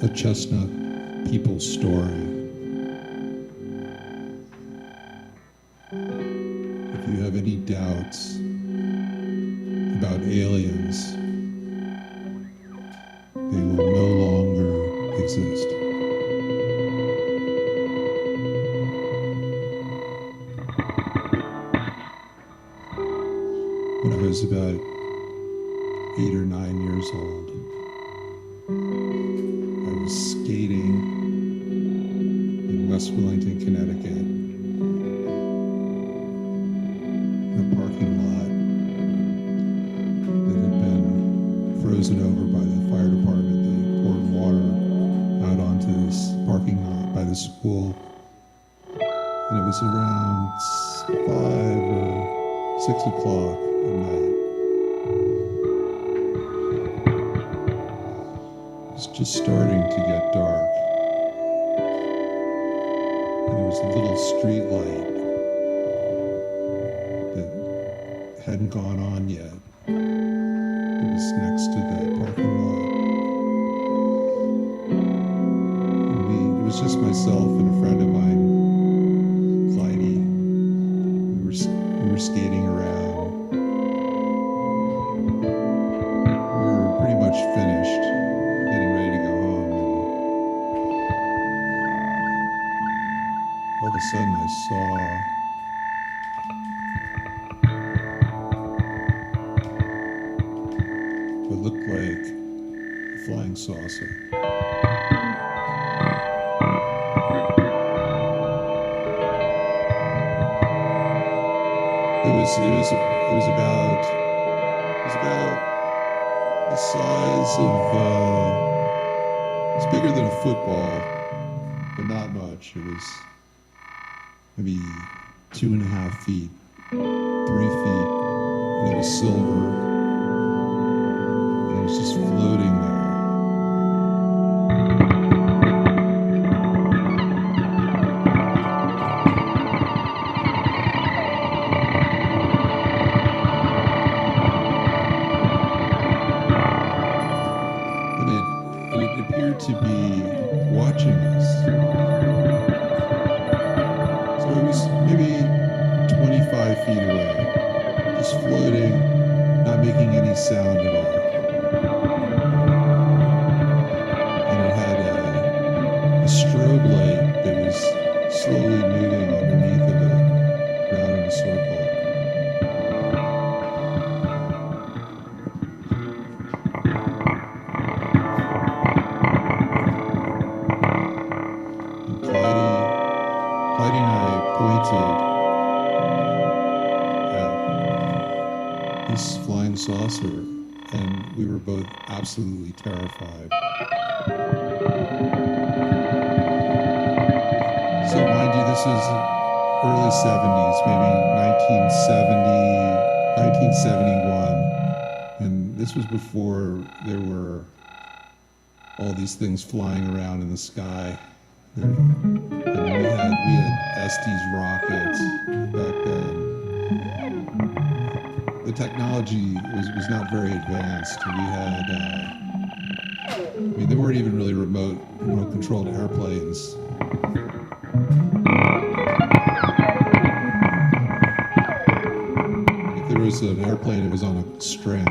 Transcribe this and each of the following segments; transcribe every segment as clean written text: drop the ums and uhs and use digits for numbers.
a chestnut people's story. If you have any doubts about aliens, they will no longer exist. When I was about 8 or 9 years old, I was skating in West Wellington, Connecticut, in a parking lot that had been frozen over by the fire department. They poured water out onto this parking lot by the school, and it was around 5 or 6 o'clock at night. It was just starting to get dark, and there was a little street light that hadn't gone on yet. It was next to the parking lot. And it was just myself and a friend of mine, Clyde. We were skating around. We were pretty much finished, getting ready to go home. And all of a sudden I saw what looked like a flying saucer. It was about the size of it's bigger than a football, but not much. It was maybe 2.5 feet, 3 feet, and it was silver, and it was just floating there. To be watching us. So it was maybe 25 feet away, just floating, not making any sound at all. And it had a strobe light that was slowly moving underneath of it, around in a circle. Clyde and I pointed at this flying saucer, and we were both absolutely terrified. So mind you, this is early 70s, maybe 1971, and this was before there were all these things flying around in the sky. And we had Estes rockets back then. The technology was not very advanced. We had, there weren't even really remote controlled airplanes. If there was an airplane, it was on a string.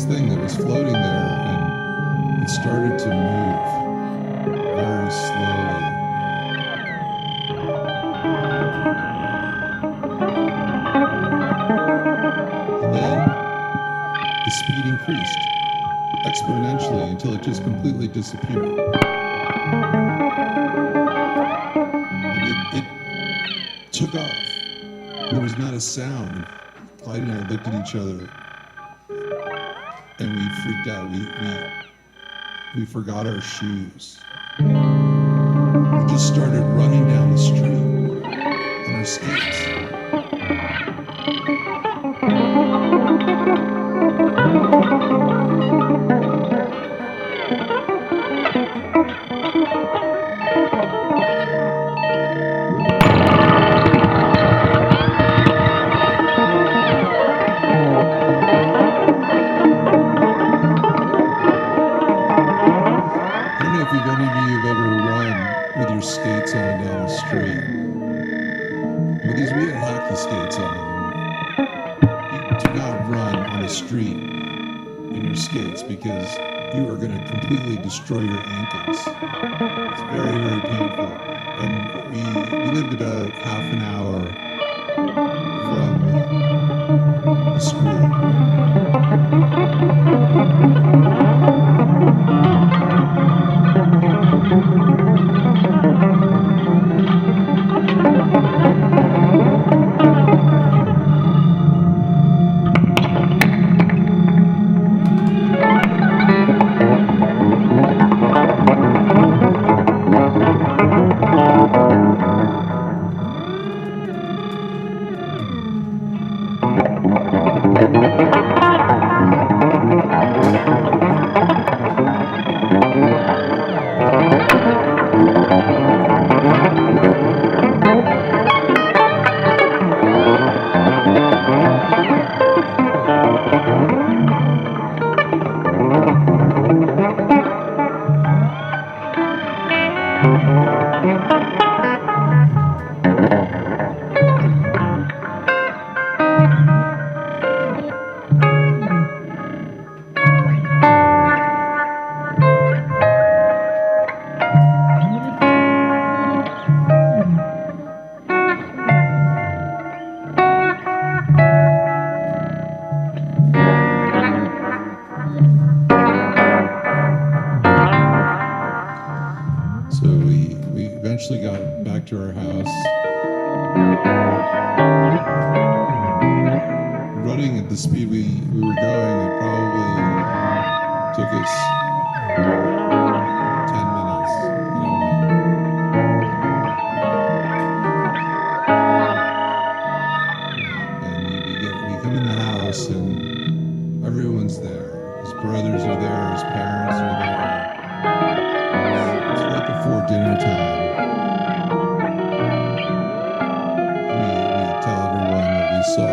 Thing that was floating there, and it started to move very slowly. And then the speed increased exponentially until it just completely disappeared. And it took off. There was not a sound. Clyde and I looked at each other, and we freaked out. We forgot our shoes. just started running down the street on her skates. If any of you have ever run with your skates on down the street, because we had hockey skates on, you do not run on the street in your skates because you are going to completely destroy your ankles. It's very, very painful. And we lived about half an hour from the school. So we eventually got back to our house. Running at the speed we were going, it probably took us 10 minutes. I don't know. And we come in the house and everyone's there. His brothers are there, his parents are there. It's right before dinner time. We tell everyone what we saw.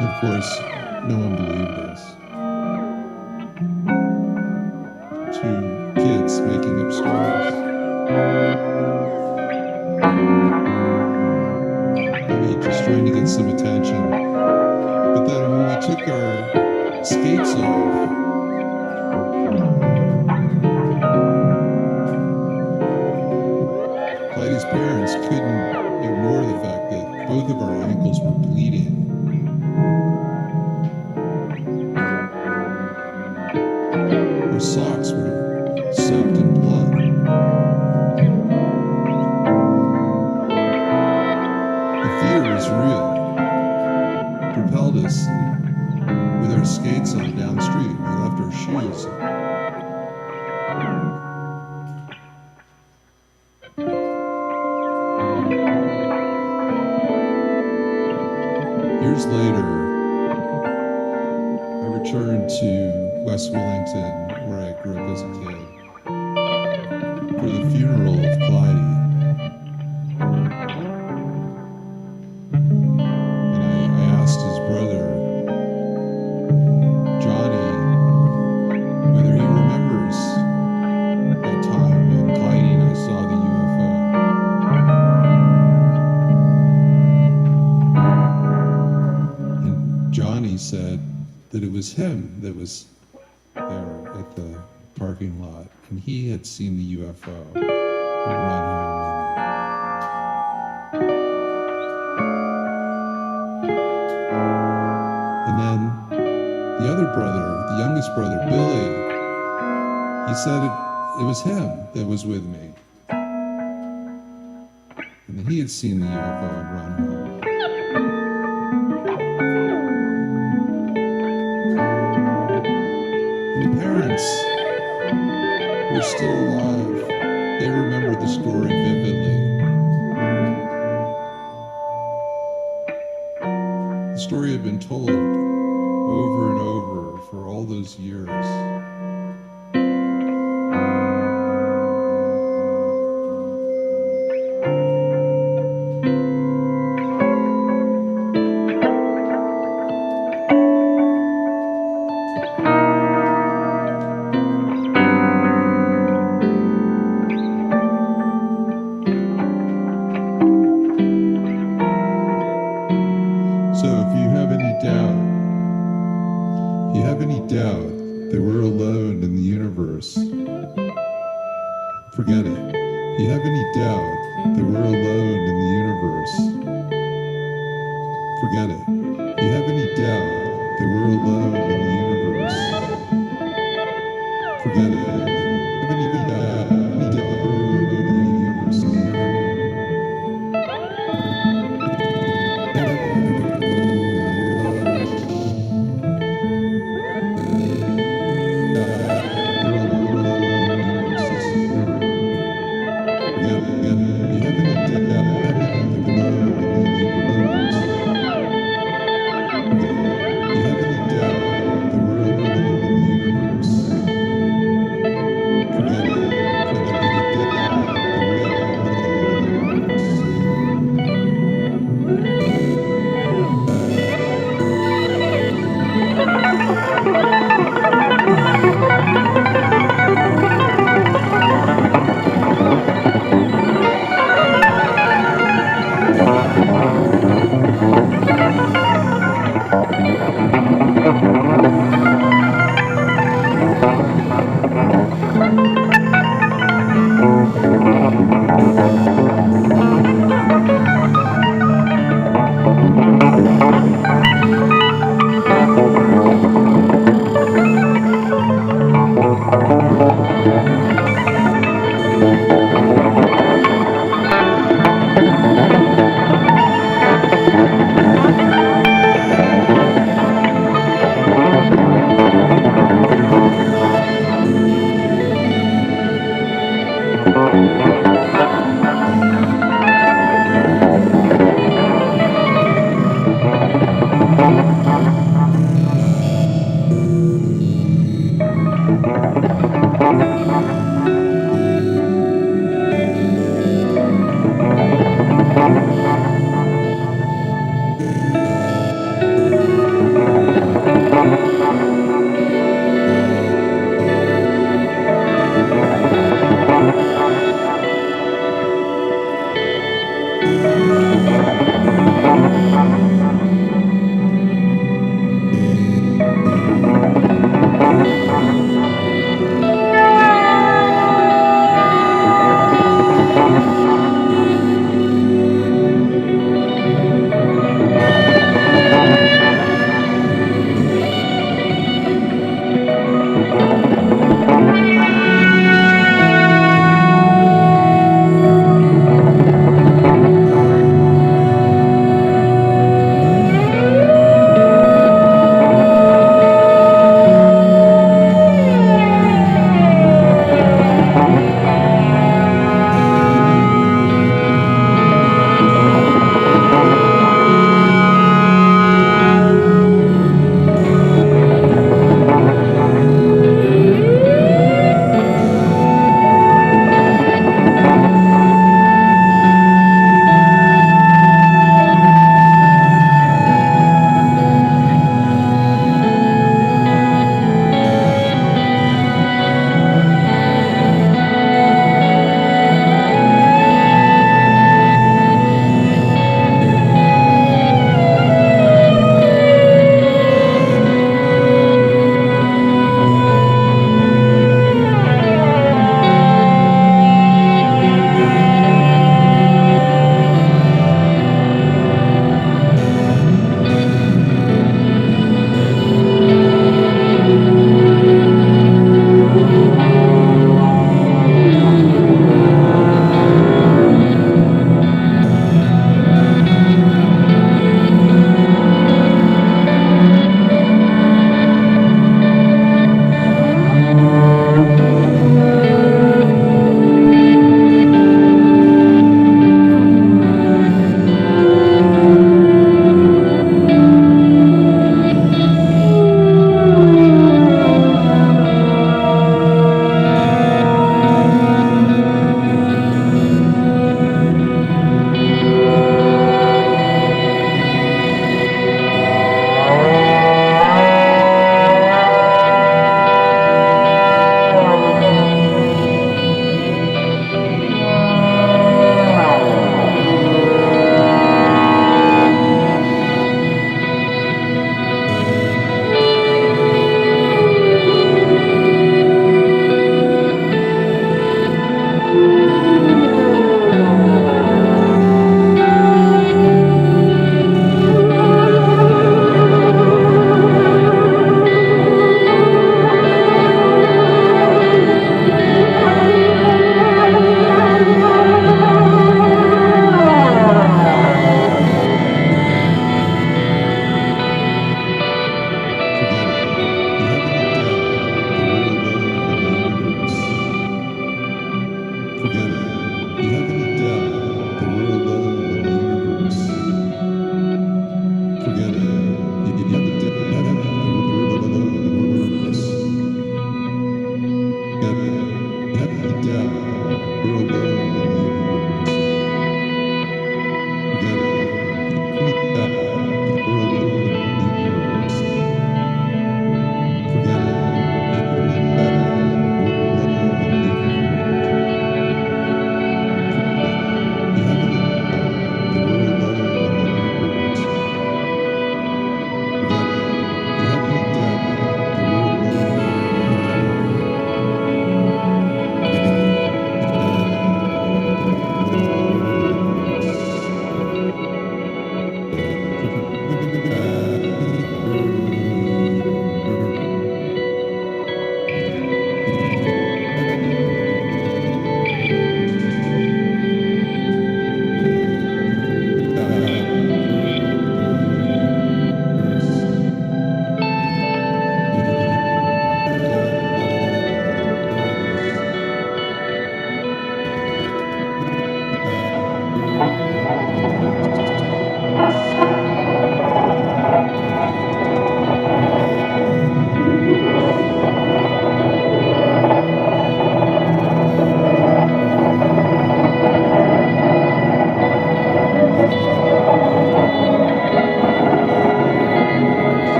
Of course, no one believed us. Two kids making up stories. Maybe just trying to get some attention. But then when we took our skates off, Clyde's parents couldn't ignore the fact that both of our ankles were bleeding. Our socks were soaked in blood. The fear was real. Propelled us with our skates on down the street. We left our shoes. Years later, I returned to West Wellington, where I grew up as a kid, for the funeral of Clyde. And I asked his brother, Johnny, whether he remembers that time when Clyde and I saw the UFO. And Johnny said that it was him that was there at the parking lot, and he had seen the UFO and run home with me. And then the other brother, the youngest brother, Billy, he said it was him that was with me. And that he had seen the UFO and run home. were still alive, they remember the story vividly. The story had been told over and over for all those years. So if you have any doubt that we're alone in the universe, forget it. If you have any doubt that we're alone in the universe, forget it. If you have any doubt that we're alone in the universe, forget it. If you have any doubt that we're alone in the universe, forget it.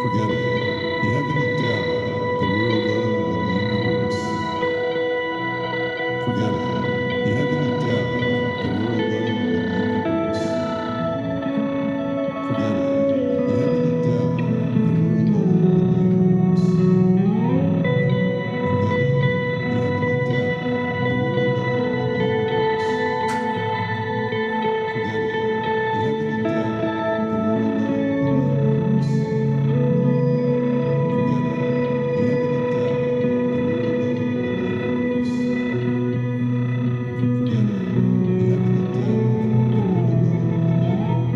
Forget it. You have any doubt that we're alone in the universe? Forget it. You have any doubt that we're alone in the universe? Forget it. You have any doubt that we're alone in the universe? Forget it. You have any doubt that we're alone in the universe? Forget it. You have any doubt that we're alone in the universe? Forget it. You have any doubt that we're alone in the universe? Forget it. You have any doubt that we're alone in the universe? Forget it. You have any doubt that we're alone in the universe? Forget it.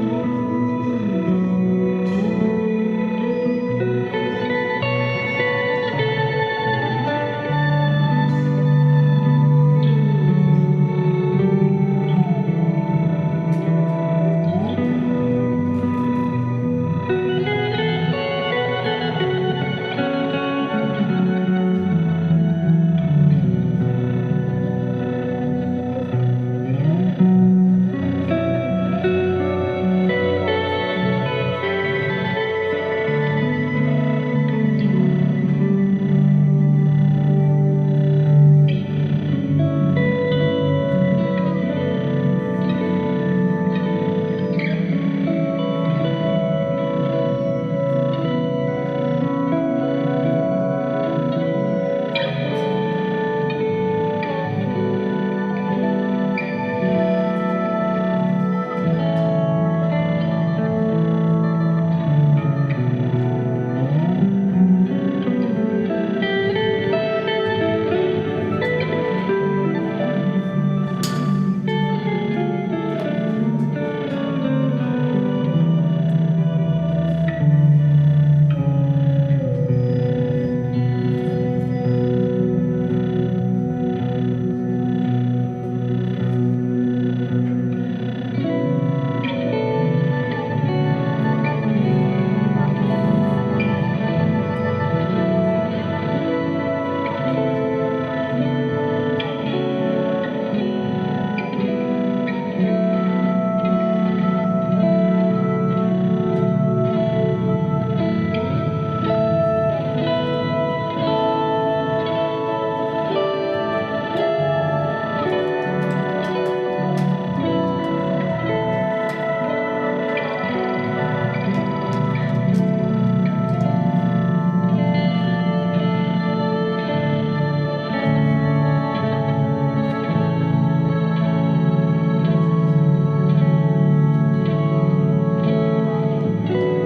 You have any doubt that we're alone in the universe?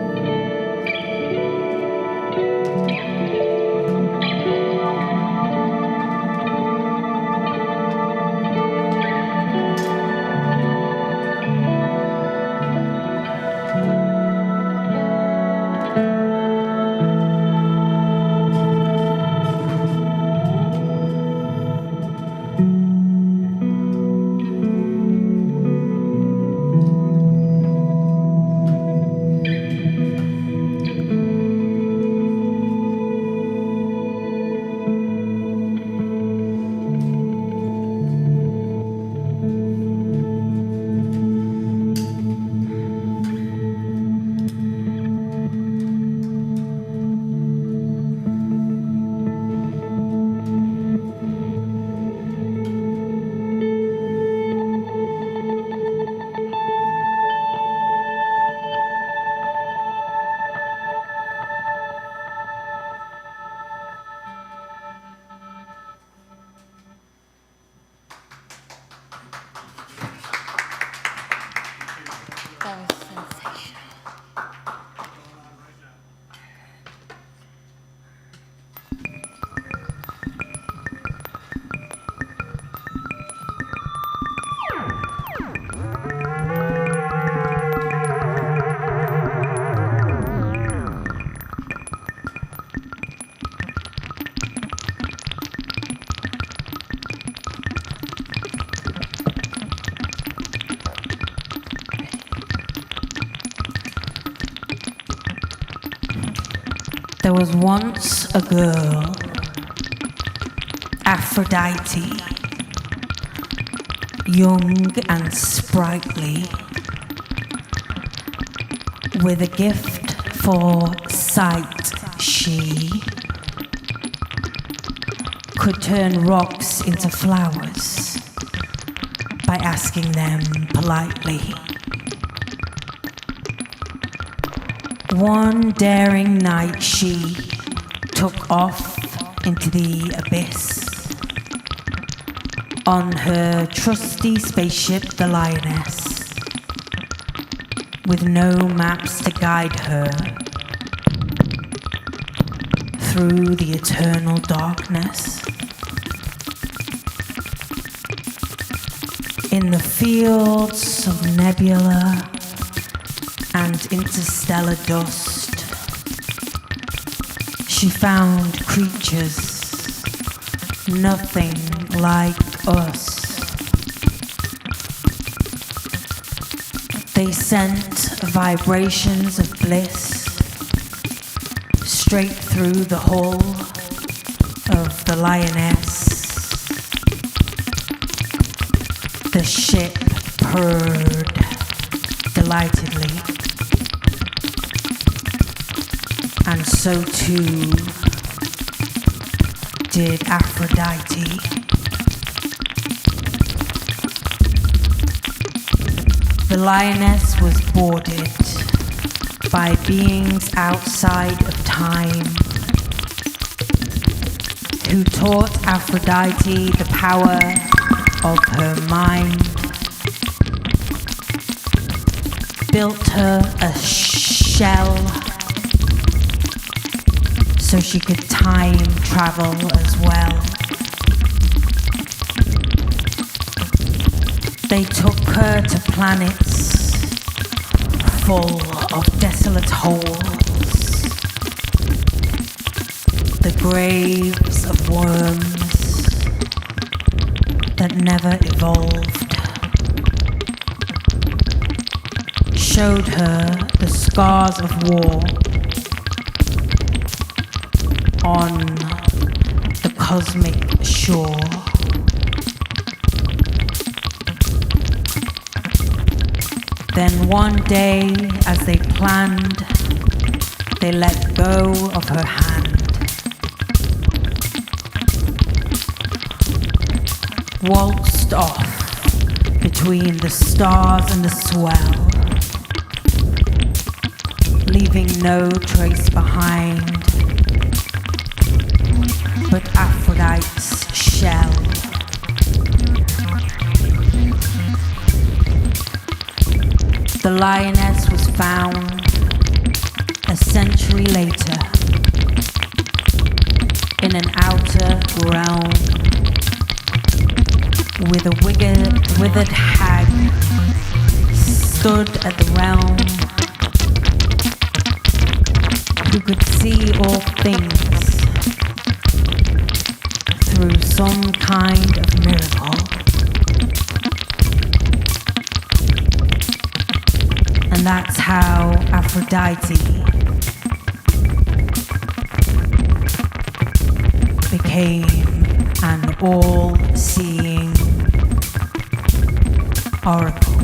Forget it. That was sensational. There was once a girl Aphrodite, young and sprightly, with a gift for sight, she could turn rocks into flowers by asking them politely. One daring night she took off into the abyss on her trusty spaceship, the Lioness, with no maps to guide her through the eternal darkness. In the fields of nebula and interstellar dust, she found creatures nothing like us. They sent vibrations of bliss straight through the hull of the Lioness. The ship purred delightedly, and so too did Aphrodite. The Lioness was boarded by beings outside of time, who taught Aphrodite the power of her mind, built her a shell so she could time travel as well. They took her to planets full of desolate holes, the graves of worms that never evolved, showed her the scars of war on the cosmic shore. Then one day, as they planned, they let go of her hand. Waltzed off between the stars and the swell, leaving no trace behind but Aphrodite's shell. The Lioness was found a century later in an outer realm with a withered hag stood at the realm, who could see all things through some kind of miracle. And that's how Aphrodite became an all-seeing oracle.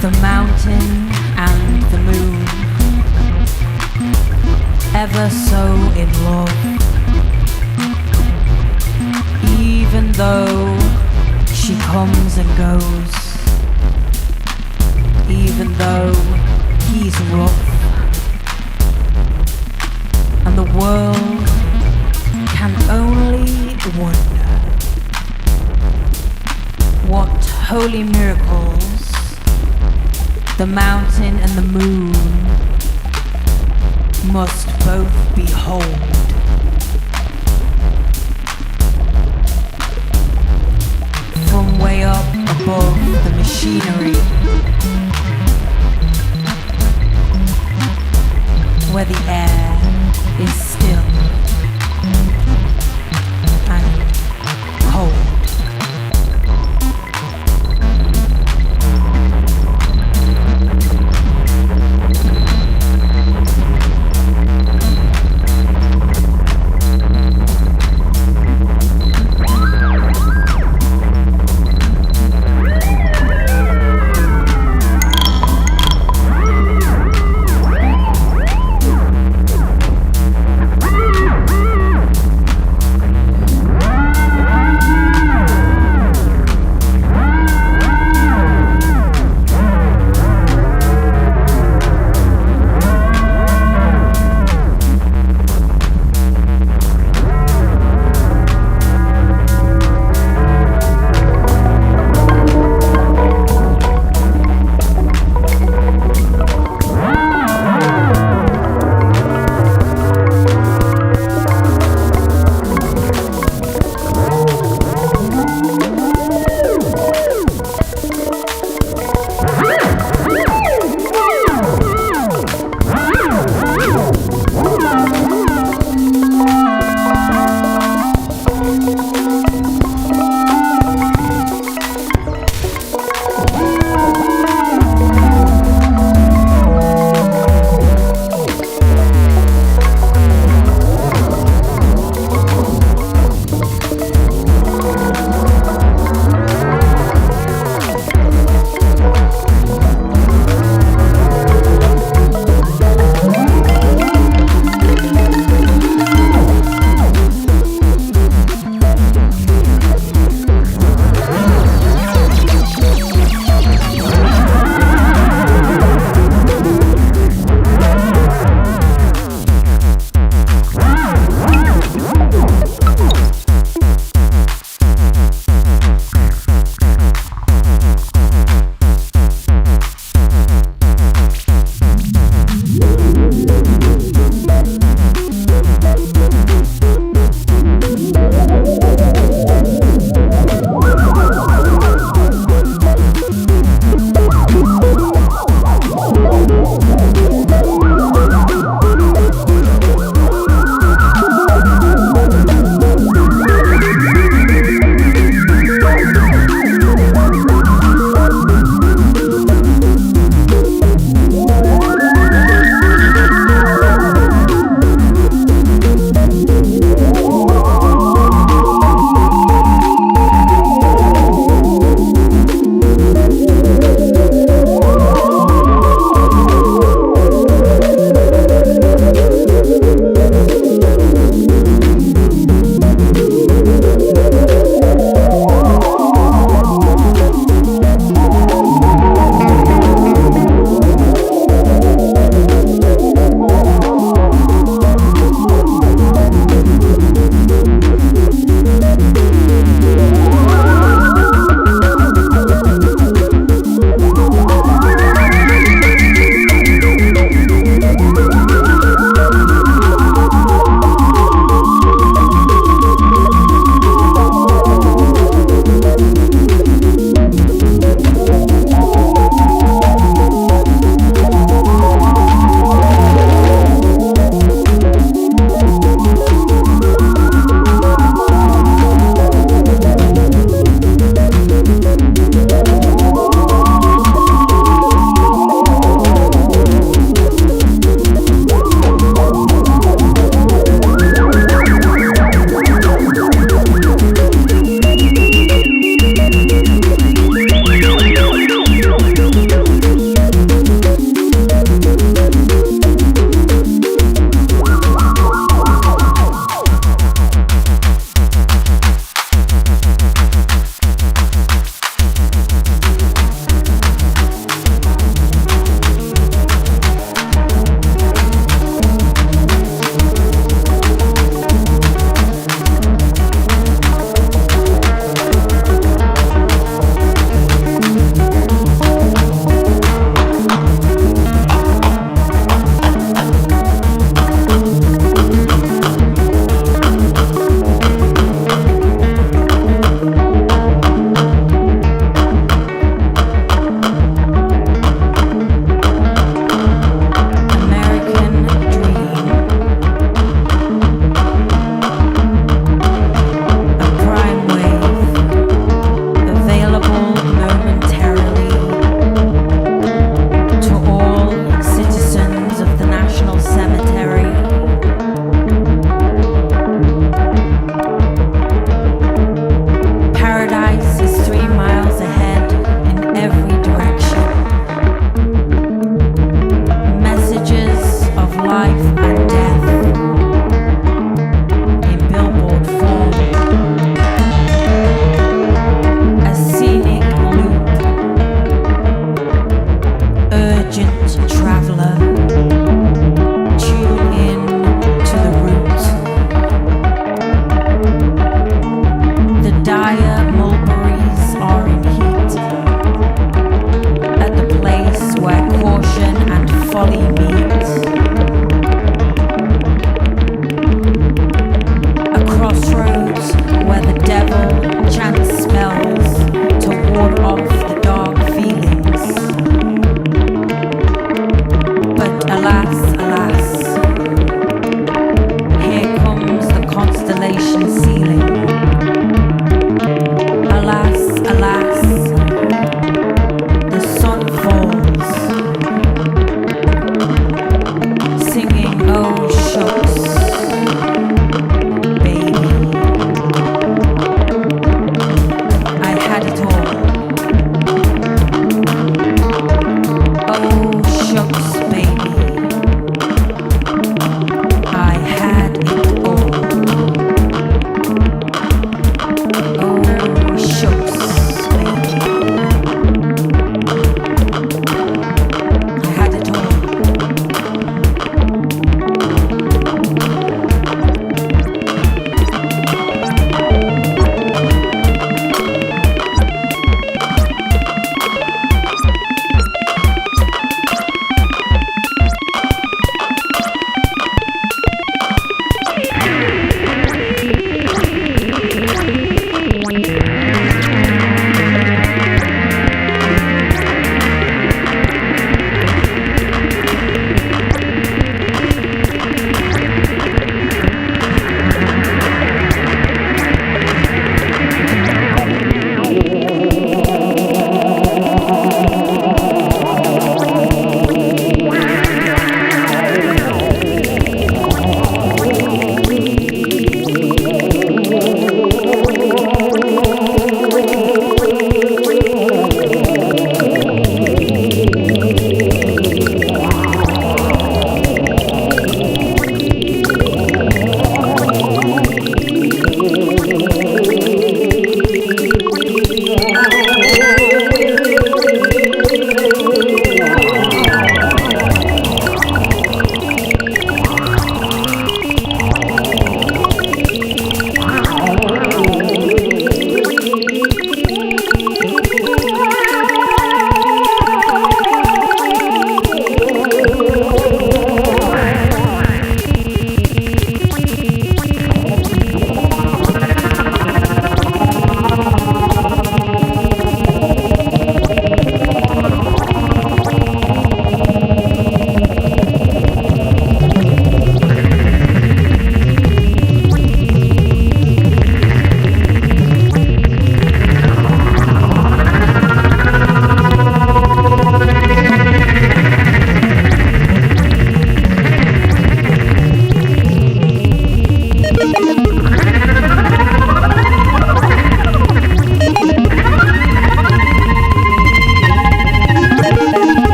The mountain and the moon, ever so in love, even though she comes and goes, even though he's rough, and the world can only wonder what holy miracles the mountain and the moon must both behold. above the machinery, where the air is still and cold.